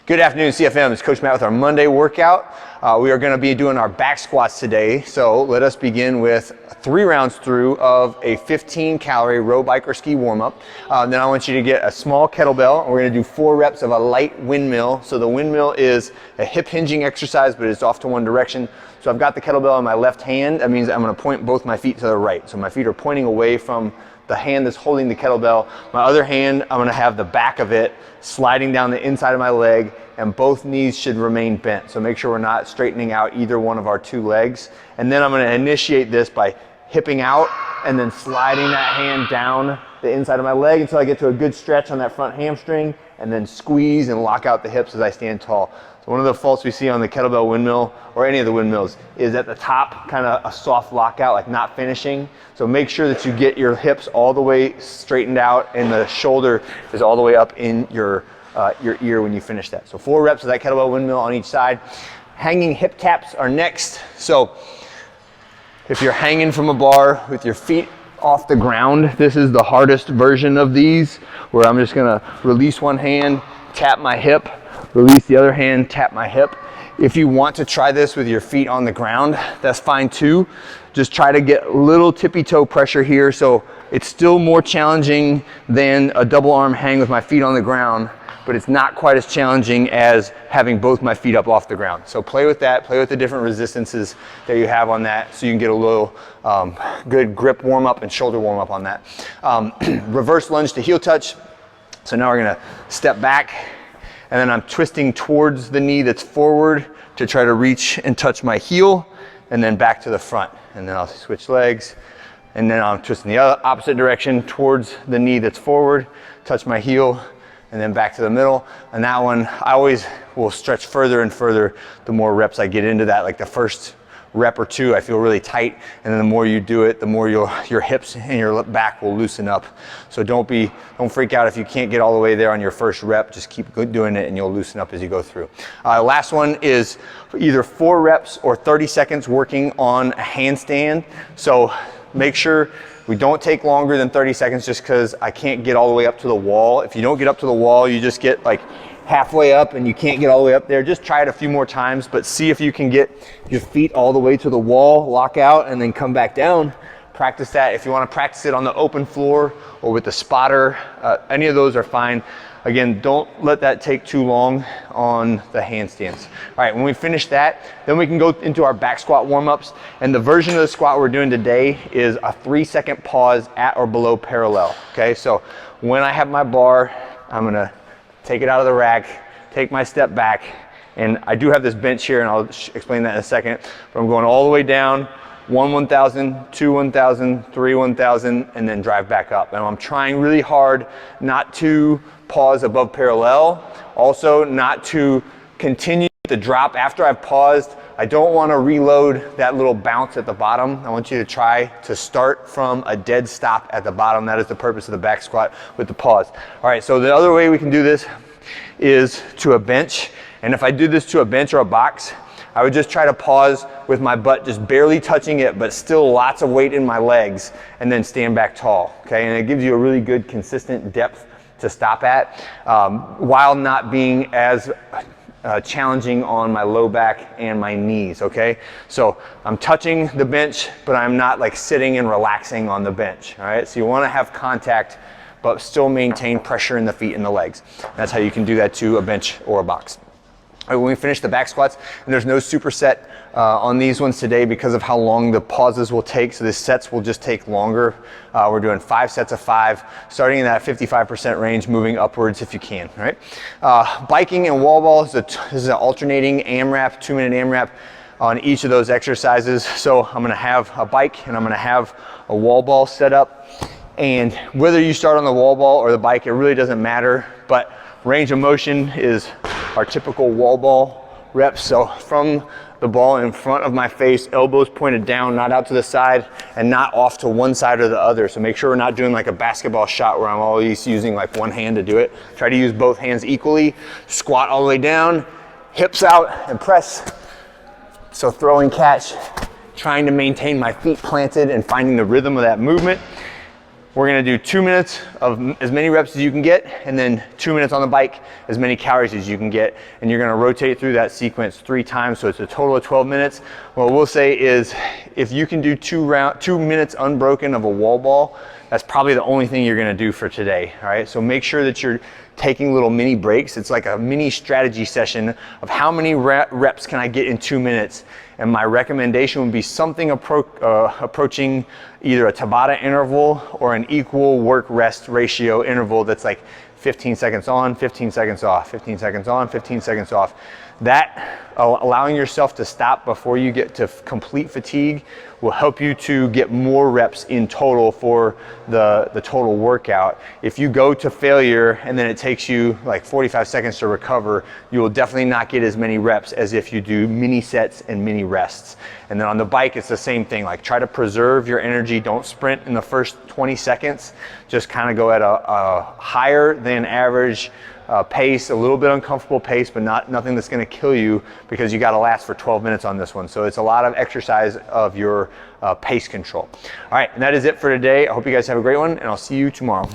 Good afternoon, CFM. It's Coach Matt with our Monday workout. We are going to be doing our back squats today. So let us begin with 3 rounds through of a 15-calorie row, bike, or ski warm-up. Then I want you to get a small kettlebell. We're going to do 4 reps of a light windmill. So the windmill is a hip hinging exercise, but it's off to one direction. So I've got the kettlebell in my left hand. That means I'm going to point both my feet to the right. So my feet are pointing away from the hand that's holding the kettlebell. My other hand, I'm going to have the back of it sliding down the inside of my leg, and both knees should remain bent. So make sure we're not straightening out either one of our 2 legs. And then I'm going to initiate this by hipping out and then sliding that hand down the inside of my leg until I get to a good stretch on that front hamstring, and then squeeze and lock out the hips as I stand tall. So one of the faults we see on the kettlebell windmill, or any of the windmills, is at the top, kind of a soft lockout, like not finishing. So make sure that you get your hips all the way straightened out and the shoulder is all the way up in your ear when you finish that. So 4 reps of that kettlebell windmill on each side. Hanging hip taps are next. So if you're hanging from a bar with your feet off the ground, this is the hardest version of these, where I'm just gonna release one hand, tap my hip, release the other hand, tap my hip. If you want to try this with your feet on the ground, that's fine too. Just try to get a little tippy toe pressure here. So it's still more challenging than a double arm hang with my feet on the ground, but it's not quite as challenging as having both my feet up off the ground. So play with that, play with the different resistances that you have on that, so you can get a little good grip warm up and shoulder warm up on that. Reverse lunge to heel touch. So now we're gonna step back, and then I'm twisting towards the knee that's forward to try to reach and touch my heel, and then back to the front. And then I'll switch legs, and then I'm twisting the other opposite direction towards the knee that's forward, touch my heel, and then back to the middle. And that one, I always will stretch further and further the more reps I get into that. Like the first rep or 2, I feel really tight, and then the more you do it, the more your hips and your back will loosen up. So don't freak out if you can't get all the way there on your first rep. Just keep doing it, and you'll loosen up as you go through. Last one is either 4 reps or 30 seconds working on a handstand. So make sure we don't take longer than 30 seconds, just because I can't get all the way up to the wall. If you don't get up to the wall, you just get like halfway up and you can't get all the way up there. Just try it a few more times, but see if you can get your feet all the way to the wall, lock out, and then come back down. Practice that. If you want to practice it on the open floor or with the spotter, any of those are fine. Again, don't let that take too long on the handstands. All right, when we finish that, then we can go into our back squat warm-ups. And the version of the squat we're doing today is a 3-second pause at or below parallel. Okay, so when I have my bar, I'm gonna take it out of the rack, take my step back, and I do have this bench here, and I'll explain that in a second, but I'm going all the way down, 1 1000, 2 1000, 3 1000, and then drive back up. And I'm trying really hard not to pause above parallel, also not to continue the drop after I've paused. I don't want to reload that little bounce at the bottom. I want you to try to start from a dead stop at the bottom. That is the purpose of the back squat with the pause. All right, so the other way we can do this is to a bench. And if I do this to a bench or a box, I would just try to pause with my butt just barely touching it, but still lots of weight in my legs, and then stand back tall, okay? And it gives you a really good consistent depth to stop at, while not being as challenging on my low back and my knees, okay? So I'm touching the bench, but I'm not like sitting and relaxing on the bench, all right? So you wanna have contact, but still maintain pressure in the feet and the legs. That's how you can do that to a bench or a box. All right, when we finish the back squats, and there's no superset on these ones today because of how long the pauses will take, so the sets will just take longer. We're doing 5 sets of 5, starting in that 55% range, moving upwards if you can, right? Biking and wall ball, this is an alternating AMRAP, 2-minute AMRAP on each of those exercises. So I'm gonna have a bike and I'm gonna have a wall ball set up. And whether you start on the wall ball or the bike, it really doesn't matter, but range of motion is our typical wall ball reps. So from the ball in front of my face, elbows pointed down, not out to the side, and not off to one side or the other. So make sure we're not doing like a basketball shot where I'm always using like one hand to do it. Try to use both hands equally. Squat all the way down, hips out, and press. So throw and catch, trying to maintain my feet planted and finding the rhythm of that movement. We're gonna do 2 minutes of as many reps as you can get, and then 2 minutes on the bike, as many calories as you can get. And you're gonna rotate through that sequence 3 times, so it's a total of 12 minutes. What we'll say is, if you can do 2 minutes unbroken of a wall ball, that's probably the only thing you're gonna do for today, all right? So make sure that you're taking little mini breaks. It's like a mini strategy session of how many reps can I get in 2 minutes. And my recommendation would be something approaching either a Tabata interval or an equal work-rest ratio interval that's like 15 seconds on, 15 seconds off, 15 seconds on, 15 seconds off. That, allowing yourself to stop before you get to complete fatigue, will help you to get more reps in total for the total workout. If you go to failure and then it takes you like 45 seconds to recover, you will definitely not get as many reps as if you do mini sets and mini rests. And then on the bike, it's the same thing. Like, try to preserve your energy. Don't sprint in the first 20 seconds. Just kind of go at a higher than average pace, a little bit uncomfortable pace, but nothing that's going to kill you, because you got to last for 12 minutes on this one. So it's a lot of exercise of your pace control. All right, and that is it for today. I hope you guys have a great one, and I'll see you tomorrow.